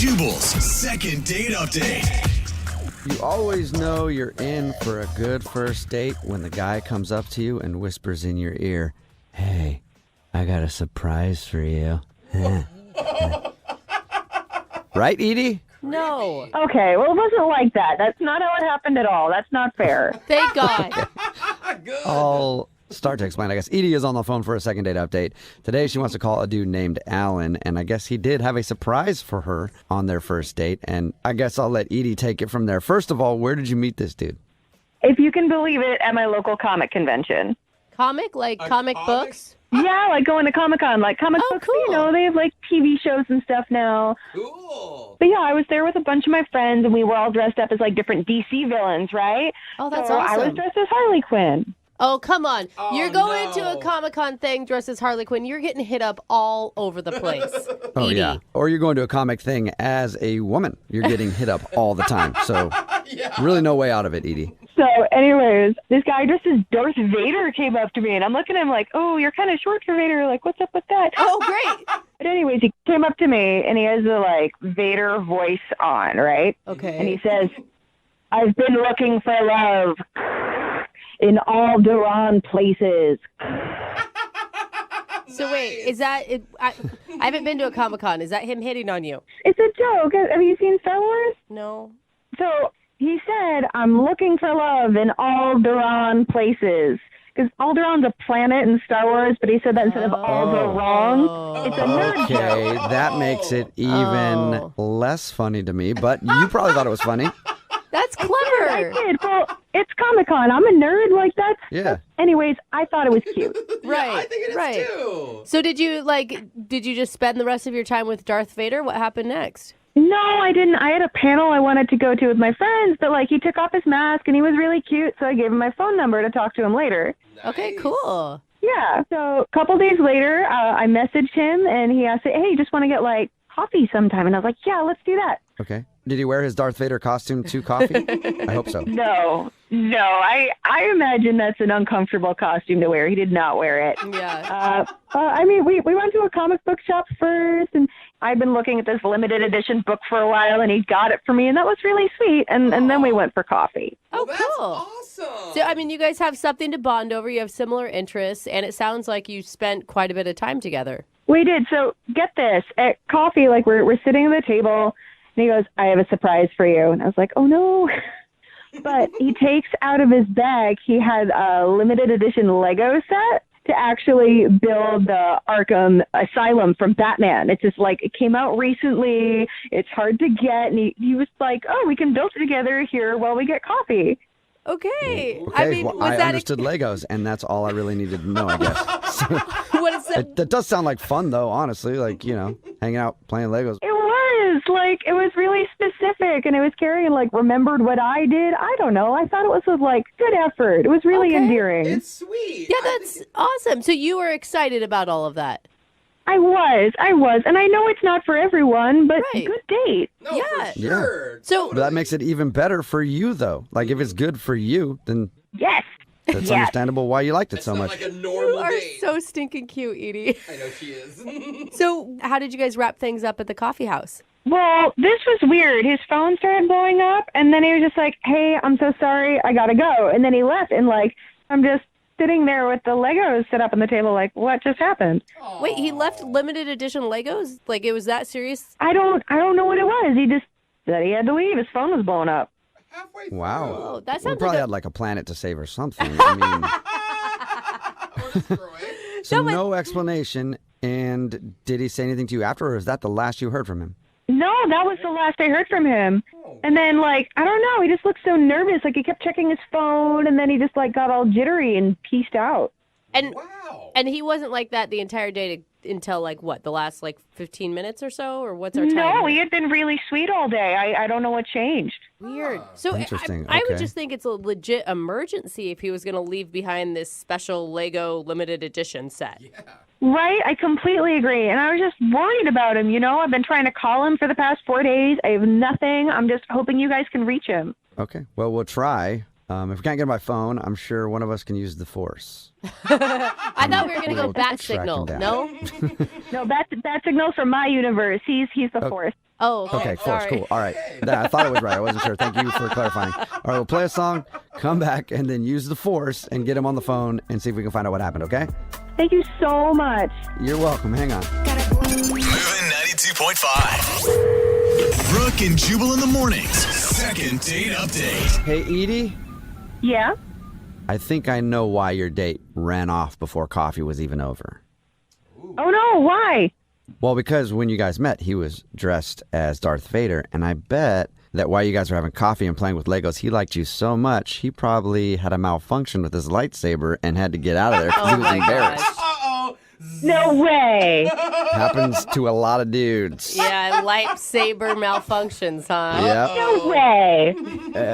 Jubal's second date update. You always know you're in for a good first date when the guy comes up to you and whispers in your ear, "Hey, I got a surprise for you." Right, Edie? No. Okay, well, it wasn't like that. That's not how it happened at all. That's not fair. Thank God. Good. I'll start to explain. I guess Edie is on the phone for a second date update. Today she wants to call a dude named Alan, and I guess he did have a surprise for her on their first date, and I guess I'll let Edie take it from there. First of all, where did you meet this dude? If you can believe it, at my local comic convention. Comic? Like comic books? Yeah, like going to Comic-Con. Like comic books, cool. you know, they have like TV shows and stuff now. Cool. But yeah, I was there with a bunch of my friends, and we were all dressed up as like different DC villains, right? Oh, that's so awesome. I was dressed as Harley Quinn. Oh, come on. Oh, You're going no. to a Comic-Con thing dressed as Harley Quinn. You're getting hit up all over the place. Oh, Edie. yeah. Or you're going to a comic thing as a woman. You're getting hit up all the time. So really no way out of it, Edie. So anyways, this guy dressed as Darth Vader came up to me, and I'm looking at him like, oh, you're kind of short for Vader. Like, what's up with that? Oh, great. But anyways, he came up to me, and he has the, like, Vader voice on, right? Okay. And he says, I've been looking for love in all Duran places. So wait, is that... I haven't been to a Comic-Con. Is that him hitting on you? It's a joke. Have you seen Star Wars? No. So he said, I'm looking for love in all places. Because Alderaan's a planet in Star Wars, but he said that instead of Alderaan. It's a nerd Okay, joke. that makes it even less funny to me, but you probably thought it was funny. That's I clever. did. Well, it's Comic-Con. I'm a nerd. Like, that's... Yeah. Anyways, I thought it was cute. Right. I think it is right. too. So did you just spend the rest of your time with Darth Vader? What happened next? No, I didn't. I had a panel I wanted to go to with my friends, but, like, he took off his mask, and he was really cute, so I gave him my phone number to talk to him later. Okay, Nice. cool. Yeah. So a couple days later, I messaged him, and he asked, hey, just want to get, like, coffee sometime? And I was like, yeah, let's do that. Okay. Did he wear his Darth Vader costume to coffee? I hope so. No. I imagine that's an uncomfortable costume to wear. He did not wear it. Yeah. I mean, we went to a comic book shop first, and I've been looking at this limited edition book for a while, and he got it for me, and that was really sweet. And then we went for coffee. Oh, Well, that's cool. awesome. So, I mean, you guys have something to bond over. You have similar interests, and it sounds like you spent quite a bit of time together. We did. So get this. At coffee, like we're sitting at the table, and he goes, I have a surprise for you. And I was like, oh, no. But he takes out of his bag, he had a limited edition Lego set to actually build the Arkham Asylum from Batman. It's just like, it came out recently. It's hard to get. And he was like, oh, we can build it together here while we get coffee. Okay. Okay, I mean, well, was I that understood Legos, and that's all I really needed to know, I guess. what is that? That does sound like fun, though, honestly. Like, you know, hanging out, playing Legos. It was like, it was really specific, and it was carrying, like, remembered what I did. I don't know. I thought it was like good effort. It was really Okay. endearing. It's sweet. Yeah, that's awesome. So you were excited about all of that. I was. And I know it's not for everyone, but Right. good date. No, Yeah. for sure. So- But that makes it even better for you, though. Like, if it's good for you, then Yes. that's Yes. understandable why you liked it It's so not much. like a You normal are date. so stinking cute, Edie. I know she is. So how did you guys wrap things up at the coffee house? Well, this was weird. His phone started blowing up, and then he was just like, hey, I'm so sorry. I got to go. And then he left, and, like, I'm just sitting there with the Legos set up on the table, like, what just happened? Wait, he left limited edition Legos? Like it was that serious? I don't know what it was. He just said he had to leave. His phone was blowing up. Halfway Wow. Oh, that We sounds probably like had like a planet to save or something. I mean, Or destroy. so but- no explanation. And did he say anything to you after, or is that the last you heard from him? No, that was the last I heard from him. And then, like, I don't know. He just looked so nervous. Like, he kept checking his phone, and then he just, like, got all jittery and pieced out. and Wow. and he wasn't like that the entire day until like what, the last like 15 minutes or so, or what's our No, time? he had been really sweet all day. I don't know what changed. Weird. So Interesting. I would Okay. just think it's a legit emergency if he was going to leave behind this special Lego limited edition set. Right? I completely agree. And I was just worried about him, you know? I've been trying to call him for the past 4 days. I have nothing. I'm just hoping you guys can reach him. Okay. Well, we'll try. If we can't get my phone, I'm sure one of us can use the Force. I thought we were going to go We'll bat track him signal. down. No? No, that signal's from my universe. He's the Force. Oh, Okay, Force, sorry. cool. All right. I thought it was right. I wasn't sure. Thank you for clarifying. All right, we'll play a song, come back, and then use the Force and get him on the phone and see if we can find out what happened, okay? Thank you so much. You're welcome. Hang on. Moving 92.5. Brooke and Jubal in the mornings. Second date update. Hey, Edie, Yeah? I think I know why your date ran off before coffee was even over. Oh, no. Why? Well, because when you guys met, he was dressed as Darth Vader, and I bet that while you guys were having coffee and playing with Legos, he liked you so much, he probably had a malfunction with his lightsaber and had to get out of there because he was embarrassed. Uh-oh. No way. Happens to a lot of dudes. Yeah, lightsaber malfunctions, huh? Yep. No way.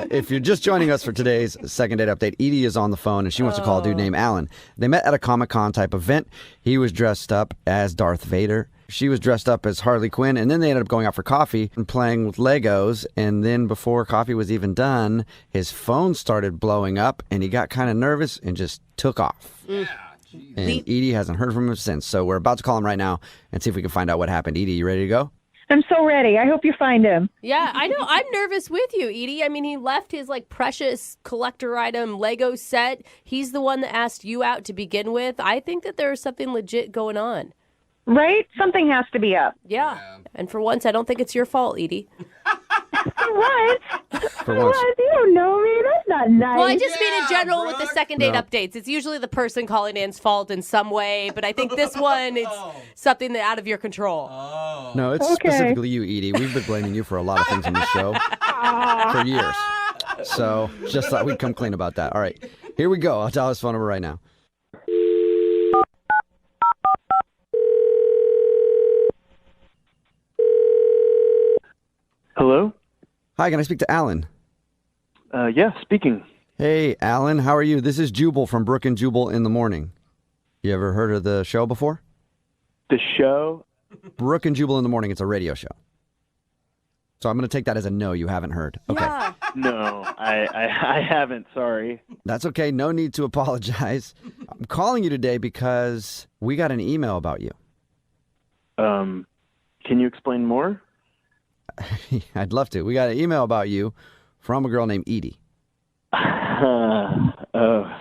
If you're just joining us for today's second date update, Edie is on the phone and she wants to call a dude named Alan. They met at a Comic-Con type event. He was dressed up as Darth Vader. She was dressed up as Harley Quinn, and then they ended up going out for coffee and playing with Legos. And then before coffee was even done, his phone started blowing up, and he got kind of nervous and just took off. Yeah, geez. And Edie hasn't heard from him since, so we're about to call him right now and see if we can find out what happened. Edie, you ready to go? I'm so ready. I hope you find him. Yeah, I know. I'm nervous with you, Edie. I mean, he left his precious collector item Lego set. He's the one that asked you out to begin with. I think that there's something legit going on. Right? Something has to be up. Yeah. And for once, I don't think it's your fault, Edie. What? For once. What? You don't know me. That's not nice. Well, I just mean in general with the Brooke. second date No. updates. It's usually the person calling in's fault in some way, but I think this one is something that out of your control. No, it's Okay. specifically you, Edie. We've been blaming you for a lot of things on the show for years. So just thought we'd come clean about that. All right, here we go. I'll dial his phone number right now. Hello? Hi, can I speak to Alan? Yeah, speaking. Hey, Alan, how are you? This is Jubal from Brooke and Jubal in the Morning. You ever heard of the show before? The show? Brooke and Jubal in the Morning. It's a radio show. So I'm going to take that as a no, you haven't heard. Okay. Yeah. No, I haven't, sorry. That's okay. No need to apologize. I'm calling you today because we got an email about you. Can you explain more? I'd love to. We got an email about you from a girl named Edie. Oh,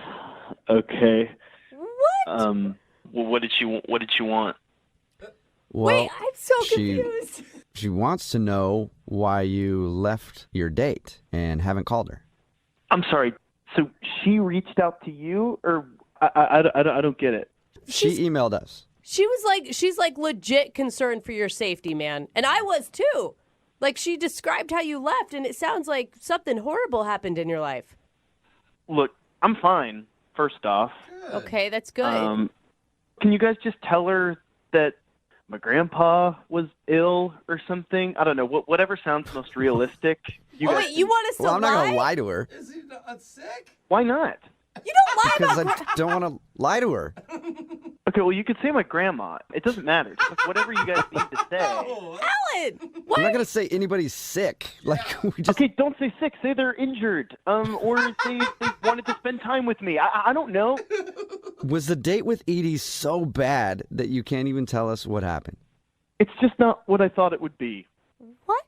okay. What? Well, what did she want? Well, Wait, I'm so she- confused. She wants to know why you left your date and haven't called her. I'm sorry. So she reached out to you, or I don't get it. She emailed us. She's like legit concerned for your safety, man. And I was too. Like, she described how you left, and it sounds like something horrible happened in your life. Look, I'm fine. First off, Okay, that's good. can you guys just tell her that my grandpa was ill or something? I don't know. Whatever sounds most realistic. You guys, wait, you want us Well, to I'm not lie? going to lie to her Is he not sick? Why not? You don't lie because about I don't want to lie to her. Okay, well, you could say my grandma. It doesn't matter. Just like whatever you guys need to say. Oh, Alan! I'm What? not going to say anybody's sick. Like, we just. Okay, don't say sick. Say they're injured. Or they wanted to spend time with me. I don't know. Was the date with Edie so bad that you can't even tell us what happened? It's just not what I thought it would be. What?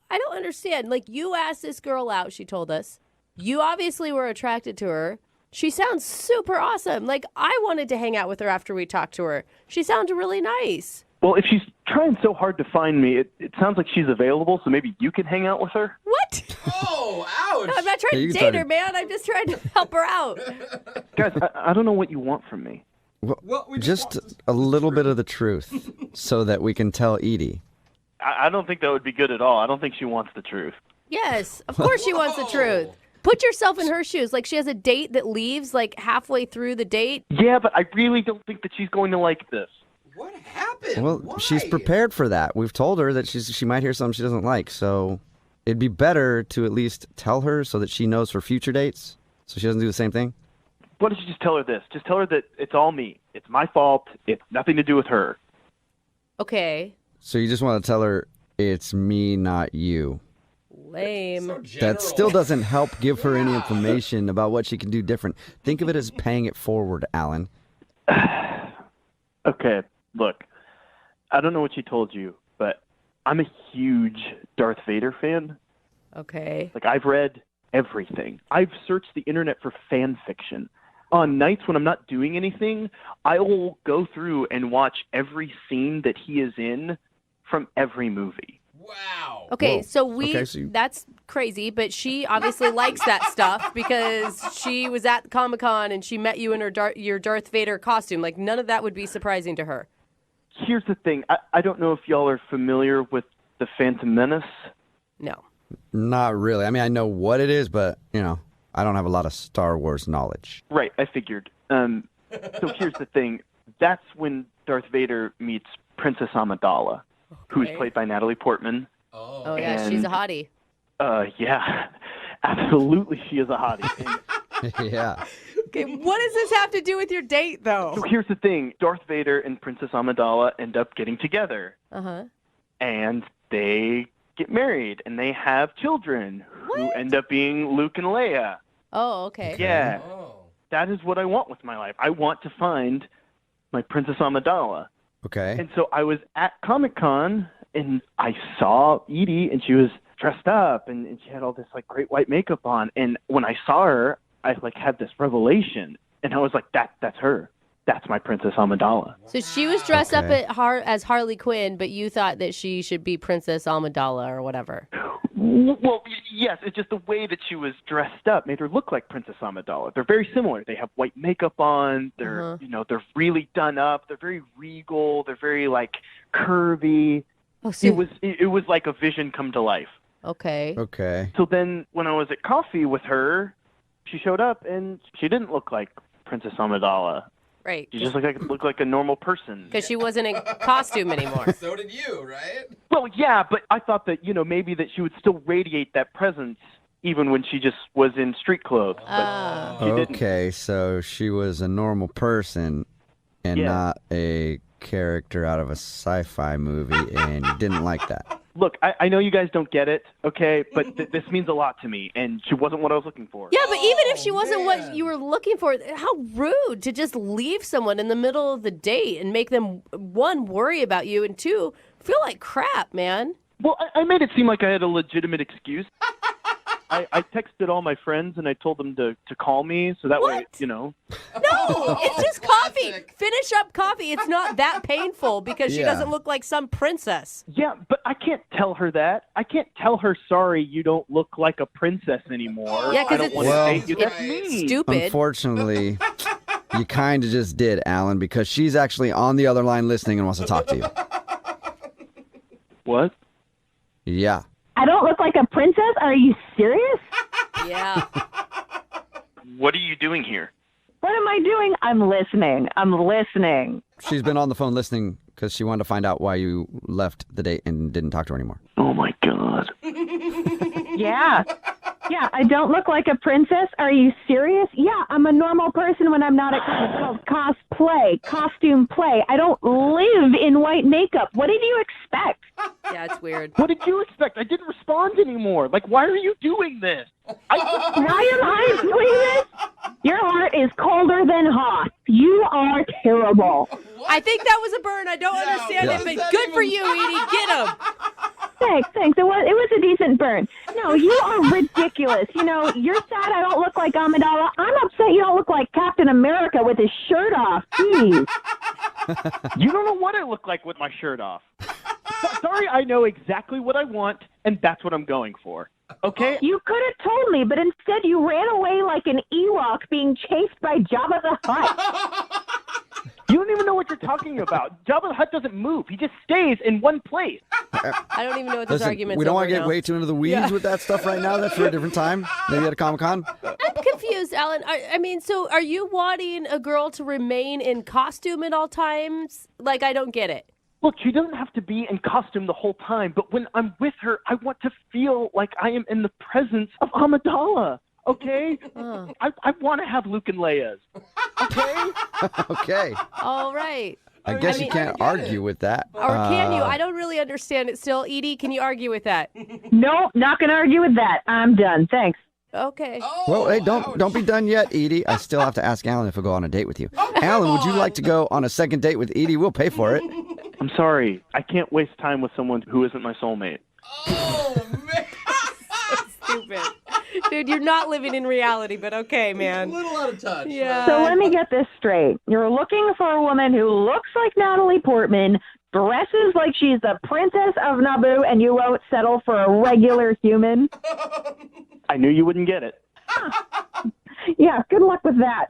I don't understand. Like, you asked this girl out, she told us. You obviously were attracted to her. She sounds super awesome. Like, I wanted to hang out with her after we talked to her. She sounded really nice. Well, if she's trying so hard to find me, it sounds like she's available, so maybe you can hang out with her? What? Oh, ouch. No, I'm not Hey, trying you to can date try her, to- man. I'm just trying to help her out. Guys, I don't know what you want from me. Well, we just Just want a little bit of the truth so that we can tell Edie. I don't think that would be good at all. I don't think she wants the truth. Yes, of course she wants the truth. Put yourself in her shoes. Like, she has a date that leaves, like, halfway through the date. Yeah, but I really don't think that she's going to like this. What happened? Well, Why? she's prepared for that. We've told her that she might hear something she doesn't like. So it'd be better to at least tell her so that she knows for future dates so she doesn't do the same thing. Why don't you just tell her this? Just tell her that it's all me. It's my fault. It's nothing to do with her. Okay. So you just want to tell her it's me, not you. Lame. That still doesn't help give her any information about what she can do different. Think of it as paying it forward, Alan. Okay, look, I don't know what she told you, but I'm a huge Darth Vader fan. Okay. Like, I've read everything. I've searched the internet for fan fiction. On nights when I'm not doing anything, I will go through and watch every scene that he is in from every movie. Wow. Okay, Whoa. so that's crazy, but she obviously likes that stuff because she was at Comic-Con and she met you in your Darth Vader costume. Like, none of that would be surprising to her. Here's the thing. I don't know if y'all are familiar with The Phantom Menace. No. Not really. I mean, I know what it is, but, I don't have a lot of Star Wars knowledge. Right, I figured. So here's the thing. That's when Darth Vader meets Princess Amidala, who's played by Natalie Portman. Oh, yeah, she's a hottie. Yeah, absolutely she is a hottie. And Yeah. Okay, what does this have to do with your date, though? so here's the thing. Darth Vader and Princess Amidala end up getting together. Uh-huh. And they get married, and they have children who end up being Luke and Leia. Oh, okay. Yeah, Oh. that is what I want with my life. I want to find my Princess Amidala. Okay. And so I was at Comic-Con, and I saw Edie, and she was dressed up, and she had all this, like, great white makeup on. And when I saw her, I, like, had this revelation, and I was like, that's her. That's my Princess Amidala. So she was dressed up Okay. as Harley Quinn, but you thought that she should be Princess Amidala or whatever. Well, yes, it's just the way that she was dressed up made her look like Princess Amidala. They're very similar. They have white makeup on. They're, they're really done up. They're very regal. They're very, like, curvy. Oh, so It was like a vision come to life. okay. Okay. So then when I was at coffee with her, she showed up, and she didn't look like Princess Amidala. Right. She just looked like a normal person. Because she wasn't in costume anymore. So did you, right? Well, yeah, but I thought that, maybe that she would still radiate that presence even when she just was in street clothes. But she didn't. Okay, so she was a normal person and Yeah. not a character out of a sci-fi movie, and you didn't like that. Look, I know you guys don't get it, okay, but this means a lot to me, and she wasn't what I was looking for. Yeah, but even if she Oh, wasn't man. what you were looking for, how rude to just leave someone in the middle of the date and make them, one, worry about you, and two, feel like crap, man. Well, I made it seem like I had a legitimate excuse. I texted all my friends, and I told them to call me, so that way, What? No, it's just coffee. classic. Finish up coffee. It's not that painful because she Yeah. doesn't look like some princess. Yeah, but I can't tell her that. I can't tell her, sorry, you don't look like a princess anymore. Yeah, 'cause I don't it's- want Well- to date you. That's Right. mean. Stupid. Unfortunately, you kind of just did, Alan, because she's actually on the other line listening and wants to talk to you. What? Yeah. I don't look like a princess? Are you serious? Yeah. What are you doing here? What am I doing? I'm listening. She's been on the phone listening because she wanted to find out why you left the date and didn't talk to her anymore. Oh, my God. Yeah. Yeah, I don't look like a princess. Are you serious? Yeah, I'm a normal person when I'm not at it's called cosplay, costume play. I don't live in white makeup. What did you expect? Yeah, it's weird. What did you expect? I didn't respond anymore. Like, why are you doing this? Why am I doing this? Your heart is colder than hot. You are terrible. I think that was a burn. I don't understand Yeah. it, but Does that good for even- you, Edie. Get him. Thanks. It was a decent burn. No, you are ridiculous. You're sad I don't look like Amidala. I'm upset you don't look like Captain America with his shirt off. Jeez. You don't know what I look like with my shirt off. Sorry, I know exactly what I want, and that's what I'm going for. Okay? You could have told me, but instead you ran away like an Ewok being chased by Jabba the Hutt. You don't even know what you're talking about. Jabba the Hutt doesn't move. He just stays in one place. I don't even know what this Listen, argument's we don't want over to get now. way too into the weeds with that stuff right now. That's for a different time. Maybe at a Comic-Con. I'm confused, Alan. I mean, so are you wanting a girl to remain in costume at all times? Like, I don't get it. Look, she doesn't have to be in costume the whole time, but when I'm with her, I want to feel like I am in the presence of Amidala. Okay? I want to have Luke and Leia's. Okay? Okay. All right. I guess you can't argue with that. Or can you? I don't really understand it still. Edie, can you argue with that? No, not going to argue with that. I'm done. Thanks. Okay. Well, hey, don't be done yet, Edie. I still have to ask Alan if he'll go on a date with you. Alan, would you like to go on a second date with Edie? We'll pay for it. I'm sorry. I can't waste time with someone who isn't my soulmate. Oh, man. Stupid. Dude, you're not living in reality, but okay, man. A little out of touch. Yeah. So let me get this straight. You're looking for a woman who looks like Natalie Portman, dresses like she's the princess of Naboo, and you won't settle for a regular human? I knew you wouldn't get it. Yeah, good luck with that.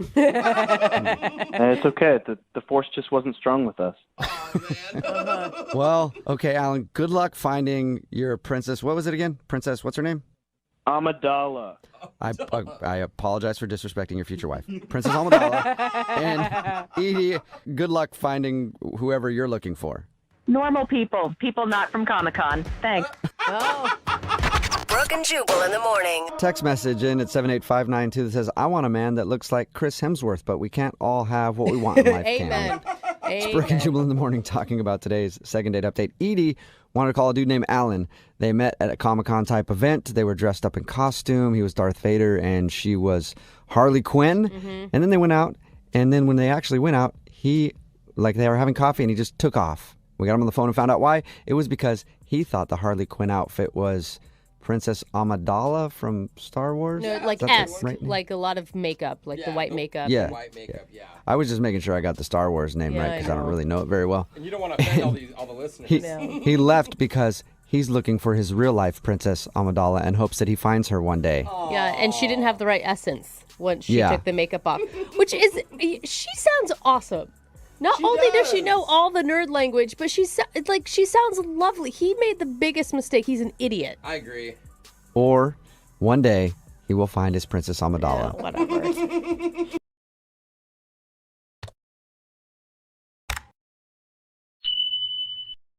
It's okay. The force just wasn't strong with us. Oh, man. Well, okay, Alan, good luck finding your princess. What was it again? Princess, what's her name? Amidala. I apologize for disrespecting your future wife. Princess Amidala. And Edie, good luck finding whoever you're looking for. Normal people not from Comic-Con. Thanks. Oh. Brooke and Jubal in the morning. Text message in at 78592 that says, I want a man that looks like Chris Hemsworth, but we can't all have what we want in life. Amen. It's Brooke and Jubal in the morning talking about today's second date update. Edie wanted to call a dude named Alan. They met at a Comic-Con type event. They were dressed up in costume. He was Darth Vader and she was Harley Quinn. Mm-hmm. And then they went out. And then when they actually went out, they were having coffee and he just took off. We got him on the phone and found out why. It was because he thought the Harley Quinn outfit was Princess Amidala from Star Wars. No, like Is that the S, right name? like a lot of makeup, like the white makeup. Yeah. White makeup, yeah. I was just making sure I got the Star Wars name Yeah, right I because I don't know. really know it very well. And you don't want to offend all the listeners. He left because he's looking for his real life Princess Amidala and hopes that he finds her one day. Yeah, and she didn't have the right essence once she Yeah. took the makeup off, which is, she sounds awesome. Not only does she know all the nerd language, but she sounds lovely. He made the biggest mistake. He's an idiot. I agree. Or one day he will find his Princess Amidala. Whatever.